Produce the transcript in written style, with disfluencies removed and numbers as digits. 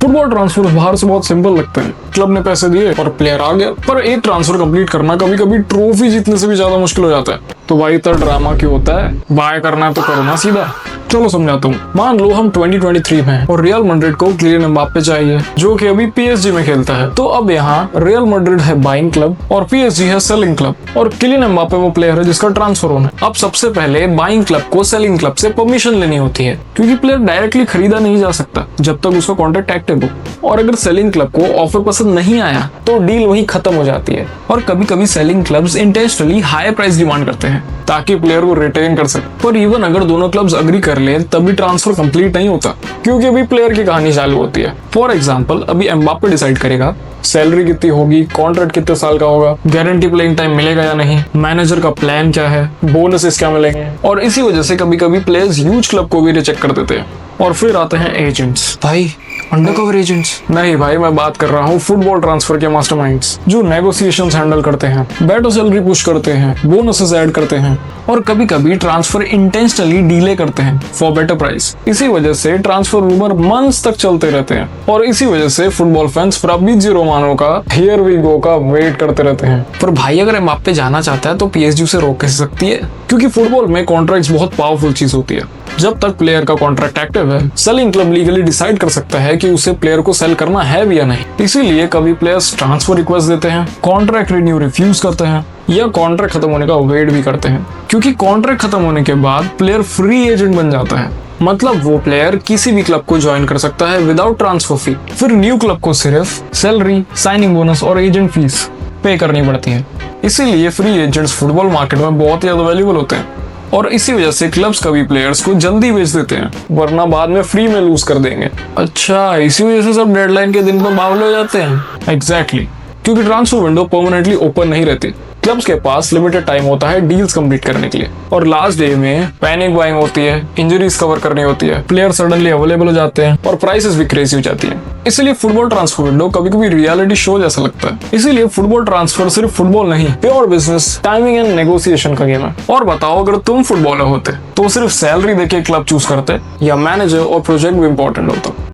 Football transfer बाहर से बहुत सिंपल लगते हैं, क्लब ने पैसे दिए और प्लेयर आ गया। पर एक ट्रांसफर कंप्लीट करना कभी कभी ट्रॉफी जीतने से भी ज्यादा मुश्किल हो जाता है। तो भाई इतना ड्रामा क्यों होता है? बाय करना है तो करो ना सीधा। चलो समझाता हूँ। मान लो हम 2023 में हैं और रियल मैड्रिड को किलियन एम्बाप्पे चाहिए, जो कि अभी पीएसजी में खेलता है। तो अब यहाँ रियल मैड्रिड है बाइंग क्लब और पीएसजी है सेलिंग क्लब, और किलियन एम्बाप्पे वो प्लेयर है जिसका ट्रांसफर होना है। अब सबसे पहले बाइंग क्लब को सेलिंग क्लब से परमिशन लेनी होती है, क्योंकि प्लेयर डायरेक्टली खरीदा नहीं जा सकता जब तक उसका कॉन्ट्रैक्ट एक्टिव हो। और अगर सेलिंग क्लब को ऑफर पसंद नहीं आया तो डील वहीं खत्म हो जाती है। और कभी कभी selling clubs intentionally high price demand करते हैं ताकि प्लेयर को रिटेन कर सके। पर इवन अगर दोनों क्लब्स अग्री कर ले तभी ट्रांसफर कंप्लीट नहीं होता, क्योंकि अभी प्लेयर की कहानी चालू होती है। फॉर एग्जांपल, अभी एम्बाप्पे डिसाइड करेगा सैलरी कितनी होगी, कॉन्ट्रैक्ट कितने साल का होगा, गारंटी प्लेइंग टाइम मिलेगा या नहीं, मैनेजर का प्लान क्या है, बोनसेस क्या मिलेंगे। और इसी वजह से कभी कभी प्लेयर्स ह्यूज क्लब को भी रिजेक्ट कर देते हैं। और फिर आते हैं एजेंट्स। भाई अंडरकवर एजेंट्स नहीं भाई, मैं बात कर रहा हूँ फुटबॉल ट्रांसफर के मास्टरमाइंड्स, जो नेगोशिएशंस हैंडल करते हैं, बेटर सैलरी पुश करते हैं, बोनसेस ऐड करते हैं, और कभी कभी ट्रांसफर इंटेंशनली डिले करते हैं फॉर बेटर प्राइस। इसी वजह से ट्रांसफर रूमर मंथ्स तक चलते रहते हैं, और इसी वजह से फुटबॉल फैंस फाब्रिज़ियो रोमानो का हियर वी गो का वेट करते रहते हैं। पर भाई अगर एम्बाप्पे जाना चाहता है तो पीएसजी उसे रोक कैसे सकती है? क्योंकि फुटबॉल में कॉन्ट्रैक्ट्स बहुत पावरफुल चीज होती है। जब तक प्लेयर का कॉन्ट्रैक्ट एक्टिव है, सेलिंग क्लब लीगली डिसाइड कर सकता है कि उसे प्लेयर को सेल करना है भी या नहीं। इसीलिए कभी प्लेयर्स ट्रांसफर रिक्वेस्ट देते हैं, कॉन्ट्रैक्ट रिन्यू रिफ्यूज करते हैं, या कॉन्ट्रैक्ट खत्म होने का वेट भी करते हैं। क्योंकि कॉन्ट्रैक्ट खत्म होने के बाद प्लेयर फ्री एजेंट बन जाता है, मतलब वो प्लेयर किसी भी क्लब को ज्वाइन कर सकता है विदाउट ट्रांसफर फी। फिर न्यू क्लब को सिर्फ सैलरी, साइनिंग बोनस और एजेंट फीस पे करनी पड़ती है। इसीलिए फ्री एजेंट्स फुटबॉल मार्केट में बहुत ज्यादा वैल्यूबल होते हैं, और इसी वजह से क्लब्स कभी प्लेयर्स को जल्दी बेच देते हैं, वरना बाद में फ्री में लूज कर देंगे। अच्छा, इसी वजह से सब डेडलाइन के दिन पर बावले हो जाते हैं। एग्जैक्टली, क्योंकि ट्रांसफर विंडो परमानेंटली ओपन नहीं रहती। क्लब्स के पास लिमिटेड टाइम होता है डील्स कंप्लीट करने के लिए, और लास्ट डे में पैनिक बाइंग होती है, इंजरीज कवर करनी होती है, प्लेयर सडनली अवेलेबल हो जाते हैं, और प्राइसेस भी क्रेजी हो जाती है। इसीलिए फुटबॉल ट्रांसफर विंडो कभी कभी रियलिटी शो जैसा लगता है। इसीलिए फुटबॉल ट्रांसफर सिर्फ फुटबॉल नहीं, pure business, timing and negotiation का गेम है। और बताओ, अगर तुम फुटबॉलर होते तो सिर्फ सैलरी देके क्लब चूज करते, या मैनेजर और प्रोजेक्ट भी इंपॉर्टेंट होता?